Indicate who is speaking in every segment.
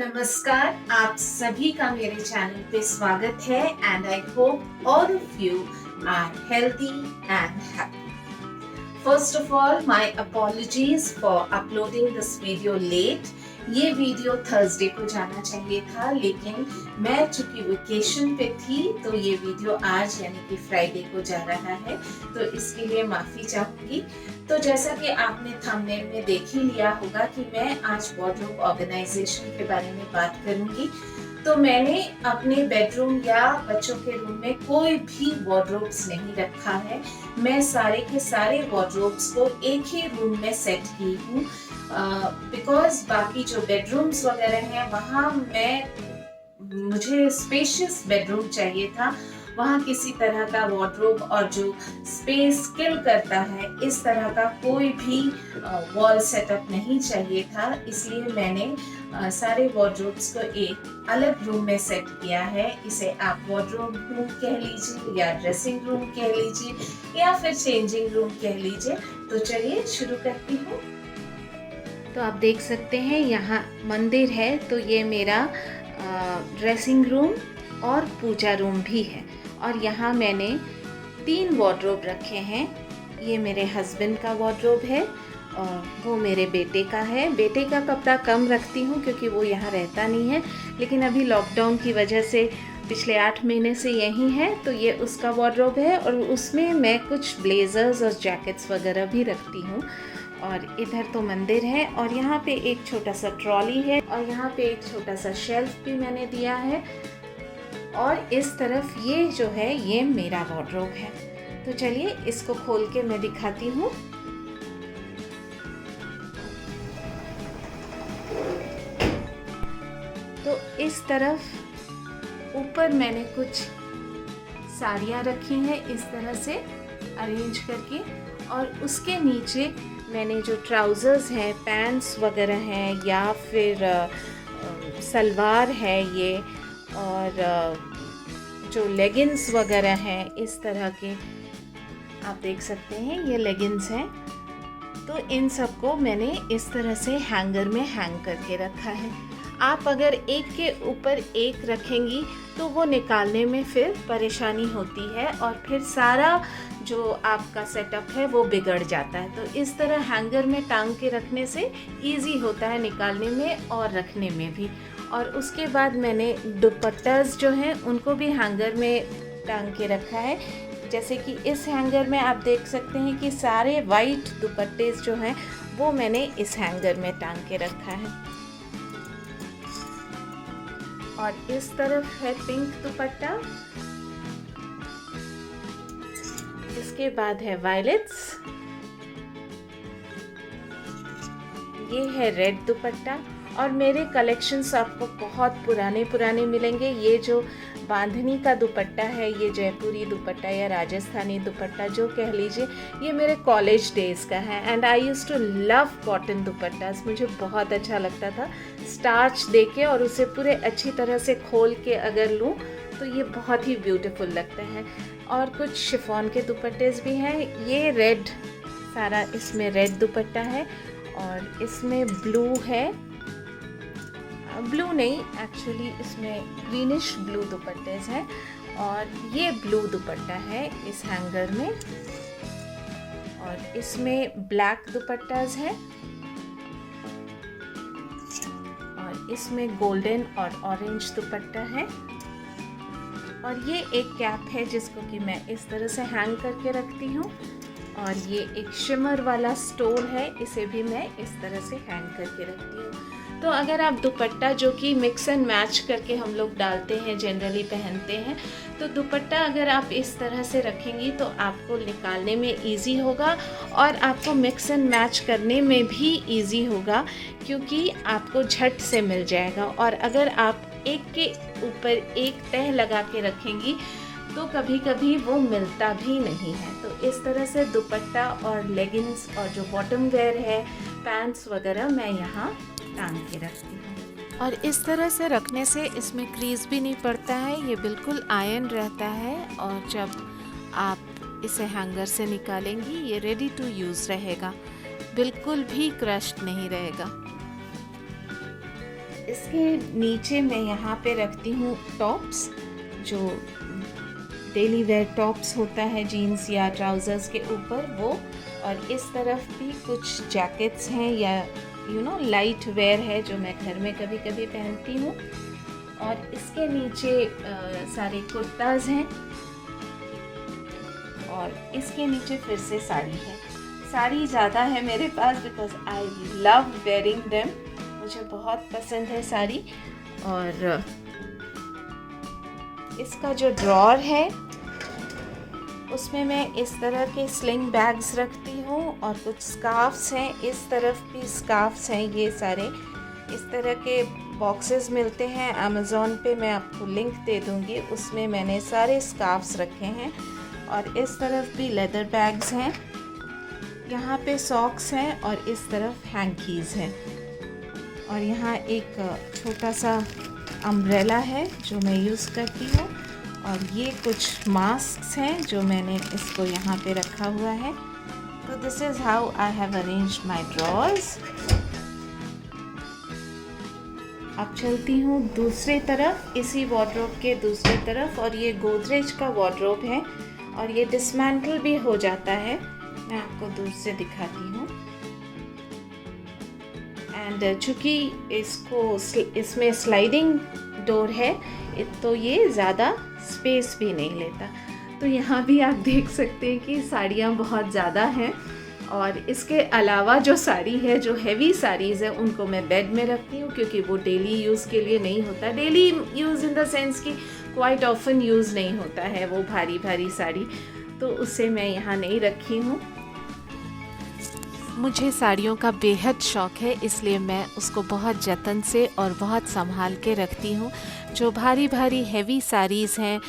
Speaker 1: नमस्कार, आप सभी का मेरे चैनल पे स्वागत है and I hope all of you are healthy and happy. First of all, my apologies for uploading this video late. ये वीडियो थर्सडे को जाना चाहिए था, लेकिन मैं चूंकि वेकेशन पे थी तो ये वीडियो आज यानी कि फ्राइडे को जा रहा है, तो इसके लिए माफ़ी चाहूँगी। तो जैसा कि आपने थंबनेल में देख ही लिया होगा कि मैं आज वार्डरोब ऑर्गेनाइजेशन के बारे में बात करूँगी। तो मैंने अपने बेडरूम या बच्चों के रूम में कोई भी वार्डरोब्स नहीं रखा है। मैं सारे के सारे वार्डरोब्स को एक ही रूम में सेट की हूँ, बिकॉज बाकी जो बेडरूम्स वगैरह हैं वहाँ मुझे स्पेशियस बेडरूम चाहिए था। वहाँ किसी तरह का वार्डरोब और जो स्पेस किल करता है इस तरह का कोई भी वॉल सेटअप नहीं चाहिए था, इसलिए मैंने सारे वार्डरोब्स को एक अलग रूम में सेट किया है। इसे आप वार्डरोब रूम कह लीजिए या ड्रेसिंग रूम कह लीजिए या फिर चेंजिंग रूम कह लीजिए। तो चलिए शुरू करती हूँ। तो आप देख सकते हैं यहाँ मंदिर है, तो ये मेरा ड्रेसिंग रूम और पूजा रूम भी है। और यहाँ मैंने 3 वार्डरोब रखे हैं। ये मेरे हस्बैंड का वार्डरोब है और वो मेरे बेटे का है। बेटे का कपड़ा कम रखती हूँ क्योंकि वो यहाँ रहता नहीं है, लेकिन अभी लॉकडाउन की वजह से पिछले 8 महीने से यहीं है, तो ये उसका वार्डरोब है और उसमें मैं कुछ ब्लेजर्स और जैकेट्स वगैरह भी रखती हूँ। और इधर तो मंदिर है और यहाँ पे एक छोटा सा ट्रॉली है और यहाँ पे एक छोटा सा शेल्फ भी मैंने दिया है। और इस तरफ ये जो है ये मेरा वार्डरोब है। तो चलिए इसको खोल के मैं दिखाती हूँ। तो इस तरफ ऊपर मैंने कुछ साड़ियाँ रखी हैं इस तरह से अरेंज करके, और उसके नीचे मैंने जो ट्राउज़र्स हैं, पैंट्स वगैरह हैं या फिर सलवार है ये, और जो लेगिंग्स वगैरह हैं इस तरह के आप देख सकते हैं, ये लेगिंग्स हैं। तो इन सबको मैंने इस तरह से हैंगर में हैंग करके रखा है। आप अगर एक के ऊपर एक रखेंगी तो वो निकालने में फिर परेशानी होती है और फिर सारा जो आपका सेटअप है वो बिगड़ जाता है। तो इस तरह हैंगर में टांग के रखने से इजी होता है निकालने में और रखने में भी। और उसके बाद मैंने दुपट्टास जो हैं उनको भी हैंगर में टांग के रखा है। जैसे कि इस हैंगर में आप देख सकते हैं कि सारे वाइट दुपट्टे जो हैं वो मैंने इस हैंगर में टांग के रखा है। और इस तरफ है पिंक दुपट्टा, इसके बाद है वायलेट्स, ये है रेड दुपट्टा। और मेरे कलेक्शंस आपको बहुत पुराने मिलेंगे। ये जो बांधनी का दुपट्टा है, ये जयपुरी दुपट्टा या राजस्थानी दुपट्टा जो कह लीजिए, ये मेरे कॉलेज डेज़ का है। And I use to love cotton dupattas, मुझे बहुत अच्छा लगता था स्टार्च देके और उसे पूरे अच्छी तरह से खोल के अगर लूँ तो ये बहुत ही ब्यूटीफुल लगता है। और कुछ शिफॉन के दुपट्टेस भी हैं। ये रेड, सारा इसमें रेड दुपट्टा है और इसमें ब्लू है, ब्लू नहीं एक्चुअली इसमें ग्रीनिश ब्लू दुपट्टेस हैं। और ये ब्लू दुपट्टा है इस हैंगर में, और इसमें ब्लैक दुपट्टास हैं और इसमें गोल्डन और ऑरेंज दुपट्टा है। और ये एक कैप है जिसको कि मैं इस तरह से हैंग करके रखती हूँ। और ये एक शिमर वाला स्टोन है, इसे भी मैं इस तरह से हैंग करके रखती हूँ। तो अगर आप दुपट्टा जो कि मिक्स एंड मैच करके हम लोग डालते हैं, जनरली पहनते हैं, तो दुपट्टा अगर आप इस तरह से रखेंगी तो आपको निकालने में इजी होगा और आपको मिक्स एंड मैच करने में भी इजी होगा, क्योंकि आपको झट से मिल जाएगा। और अगर आप एक के ऊपर एक तह लगा के रखेंगी तो कभी कभी वो मिलता भी नहीं है। तो इस तरह से दुपट्टा और लेगिंग्स और जो बॉटम वेयर है, पैंट्स वगैरह, मैं यहाँ टांग के रखती हूँ। और इस तरह से रखने से इसमें क्रीज भी नहीं पड़ता है, ये बिल्कुल आयरन रहता है। और जब आप इसे हैंगर से निकालेंगी ये रेडी टू यूज़ रहेगा, बिल्कुल भी क्रश्ड नहीं रहेगा। इसके नीचे मैं यहाँ पे रखती हूँ टॉप्स, जो डेली वेयर टॉप्स होता है जीन्स या ट्राउज़र्स के ऊपर वो, और इस तरफ भी कुछ जैकेट्स हैं या लाइट वेयर है जो मैं घर में कभी कभी पहनती हूँ। और इसके नीचे सारे कुर्ताज हैं, और इसके नीचे फिर से साड़ी है। साड़ी ज़्यादा है मेरे पास because I love wearing them, मुझे बहुत पसंद है साड़ी। और इसका जो ड्रॉर है उसमें मैं इस तरह के स्लिंग बैग्स रखती हूँ, और कुछ स्कार्फ्स हैं, इस तरफ भी स्कार्फ्स हैं। ये सारे इस तरह के बॉक्सेस मिलते हैं अमेज़ॉन पे, मैं आपको लिंक दे दूँगी, उसमें मैंने सारे स्कार्फ्स रखे हैं। और इस तरफ भी लेदर बैग्स हैं, यहाँ पे सॉक्स हैं, और इस तरफ हैंकीज़ हैं। और यहाँ एक छोटा सा अम्ब्रेला है जो मैं यूज़ करती हूँ, और ये कुछ मास्क्स हैं जो मैंने इसको यहाँ पे रखा हुआ है। तो this is how I have arranged my drawers. अब चलती हूँ दूसरी तरफ, इसी वार्डरोब के दूसरी तरफ, और ये गोदरेज का वार्डरोब है और ये डिसमेंटल भी हो जाता है। मैं आपको दूर से दिखाती हूँ। एंड चूँकि इसमें स्लाइडिंग डोर है तो ये ज़्यादा स्पेस भी नहीं लेता। तो यहाँ भी आप देख सकते हैं कि साड़ियाँ बहुत ज़्यादा हैं, और इसके अलावा जो साड़ी है, जो हैवी साड़ीज़ है, उनको मैं बेड में रखती हूँ क्योंकि वो डेली यूज़ के लिए नहीं होता। Daily use in the sense कि क्वाइट ऑफन यूज़ नहीं होता है वो भारी भारी साड़ी, तो उसे मैं यहाँ नहीं रखी हूँ। मुझे साड़ियों का बेहद शौक़ है, इसलिए मैं उसको बहुत जतन से और बहुत संभाल के रखती हूँ। जो भारी भारी हैवी साड़ीज़ हैं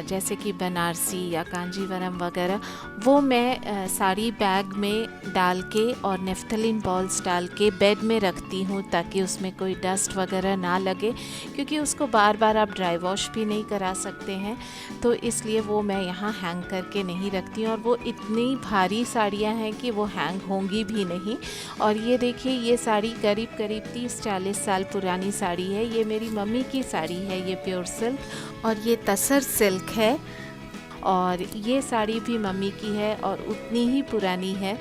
Speaker 1: जैसे कि बनारसी या कांजीवरम वगैरह, वो मैं साड़ी बैग में डाल के और नेफ्थलीन बॉल्स डाल के बेड में रखती हूँ ताकि उसमें कोई डस्ट वगैरह ना लगे, क्योंकि उसको बार बार आप ड्राई वॉश भी नहीं करा सकते हैं। तो इसलिए वो मैं यहाँ हैंग करके नहीं रखती हूँ, और वो इतनी भारी साड़ियाँ हैं कि वो हैंग होंगी भी नहीं। और ये देखिए, ये साड़ी करीब करीब 30-40 साल पुरानी साड़ी है। ये मेरी मम्मी की साड़ी है, ये प्योर सिल्क, और ये तसर सिल्क है, और ये साड़ी भी मम्मी की है और उतनी ही पुरानी है।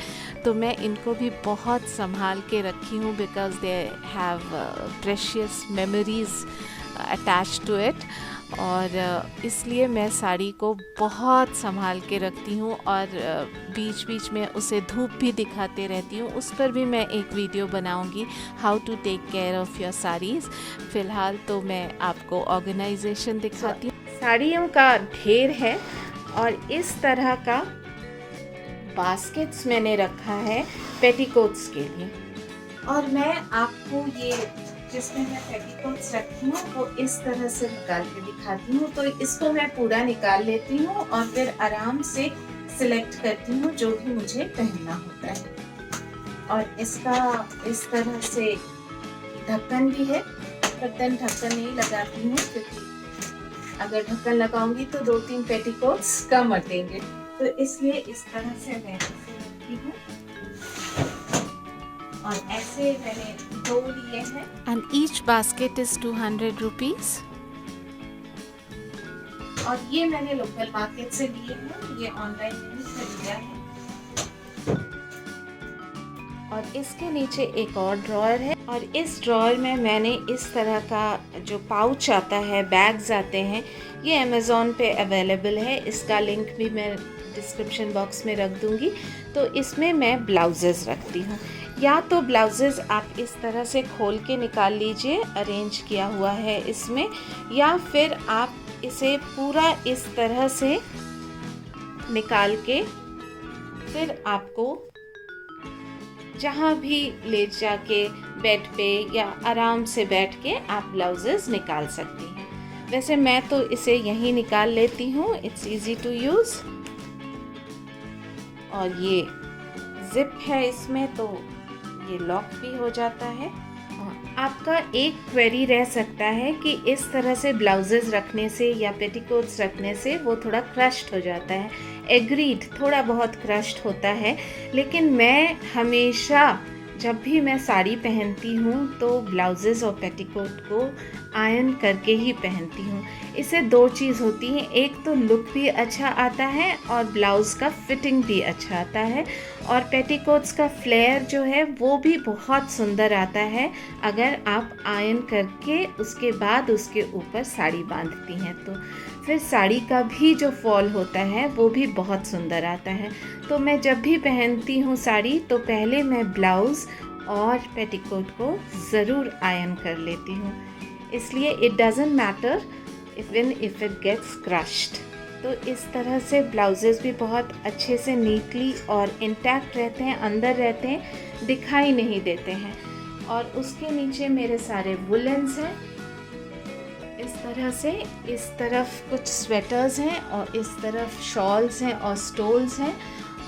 Speaker 1: तो मैं इनको भी बहुत संभाल के रखी हूँ because they have precious memories attached to it, और इसलिए मैं साड़ी को बहुत संभाल के रखती हूँ, और बीच बीच में उसे धूप भी दिखाते रहती हूँ। उस पर भी मैं एक वीडियो बनाऊँगी, how to take care of your saris. फ़िलहाल तो मैं आपको ऑर्गेनाइजेशन दिखाती हूँ। साड़ियों का ढेर है, और इस तरह का बास्केट्स मैंने रखा है पेटीकोट्स के लिए। और मैं आपको ये जिसमें मैं पेटीकोट्स रखती हूँ वो इस तरह से निकाल के दिखाती हूँ। तो इसको मैं पूरा निकाल लेती हूँ और फिर आराम से सिलेक्ट करती हूँ जो भी मुझे पहनना होता है। और इसका इस तरह से ढक्कन भी है, ढक्कन नहीं लगाती हूँ क्योंकि अगर ढक्कन लगाऊंगी तो 2-3 पेटीकोट्स कम अटेंगे, तो इसलिए इस तरह से मैं इसे रखती हूँ। और ऐसे मैंने 2 लिए हैं। And each basket is 200 rupees. और ये मैंने लोकल मार्केट से लिए हैं, ये ऑनलाइन नहीं खरीदा है। और इसके नीचे एक और ड्रॉअर है, और इस ड्रॉअर में मैंने इस तरह का जो पाउच आता है, बैग्स आते हैं, ये अमेज़ॉन पे अवेलेबल है। इसका लिंक भी मैं डिस्क्रिप्शन बॉक्स में रख दूँगी। तो इसमें मैं ब्लाउजेस रखती हूँ। या तो ब्लाउजेस आप इस तरह से खोल के निकाल लीजिए, अरेंज किया हुआ है इसमें, या फिर आप इसे पूरा इस तरह से निकाल के फिर आपको जहाँ भी ले जाके बेड पे या आराम से बैठ के आप ब्लाउजेस निकाल सकती हैं। वैसे मैं तो इसे यहीं निकाल लेती हूँ, इट्स इजी टू यूज़। और ये जिप है इसमें, तो ये लॉक भी हो जाता है। आपका एक क्वेरी रह सकता है कि इस तरह से ब्लाउजेस रखने से या पेटीकोट्स रखने से वो थोड़ा क्रश्ड हो जाता है। एग्रीड, थोड़ा बहुत क्रश्ड होता है, लेकिन मैं हमेशा जब भी मैं साड़ी पहनती हूँ तो ब्लाउजेज़ और पेटीकोट को आयरन करके ही पहनती हूँ। इससे दो चीज़ होती हैं, एक तो लुक भी अच्छा आता है और ब्लाउज़ का फिटिंग भी अच्छा आता है, और पेटीकोट्स का फ्लेयर जो है वो भी बहुत सुंदर आता है अगर आप आयरन करके उसके बाद उसके ऊपर साड़ी बांधती हैं तो। फिर साड़ी का भी जो फॉल होता है वो भी बहुत सुंदर आता है। तो मैं जब भी पहनती हूँ साड़ी तो पहले मैं ब्लाउज़ और पेटीकोट को ज़रूर आयरन कर लेती हूँ, इसलिए it doesn't matter even if it gets crushed. तो इस तरह से ब्लाउजेज़ भी बहुत अच्छे से नीटली और इंटैक्ट रहते हैं, अंदर रहते हैं, दिखाई नहीं देते हैं। और उसके नीचे मेरे सारे वुलन्स हैं इस तरह से। इस तरफ कुछ स्वेटर्स हैं और इस तरफ शॉल्स हैं और स्टोल्स हैं।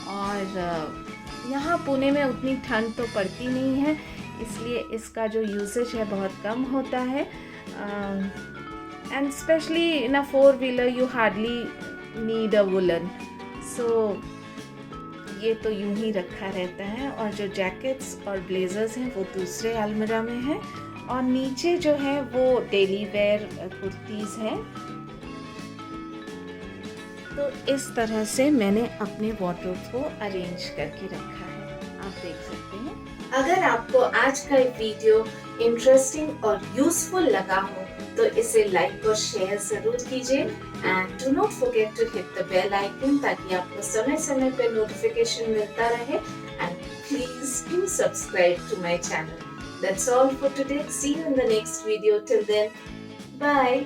Speaker 1: और यहाँ पुणे में उतनी ठंड तो पड़ती नहीं है, इसलिए इसका जो यूसेज है बहुत कम होता है। And specially in a four wheeler you hardly need a woollen, so ये तो यूं ही रखा रहता है। और जो जैकेट्स और ब्लेजर्स हैं वो दूसरे अलमीरा में हैं, और नीचे जो है वो डेली वेयर कुर्तीज़ हैं। तो इस तरह से मैंने अपने वार्डरोब को अरेंज करके रखा है, आप देख सकते हैं। अगर आपको आज का वीडियो इंटरेस्टिंग और यूजफुल लगा हो तो इसे लाइक और शेयर जरूर कीजिए, and do not forget to hit the bell icon ताकि आपको समय समय पर नोटिफिकेशन मिलता रहे, and please do subscribe to my channel. That's all for today. See you in the next video. Till then, bye.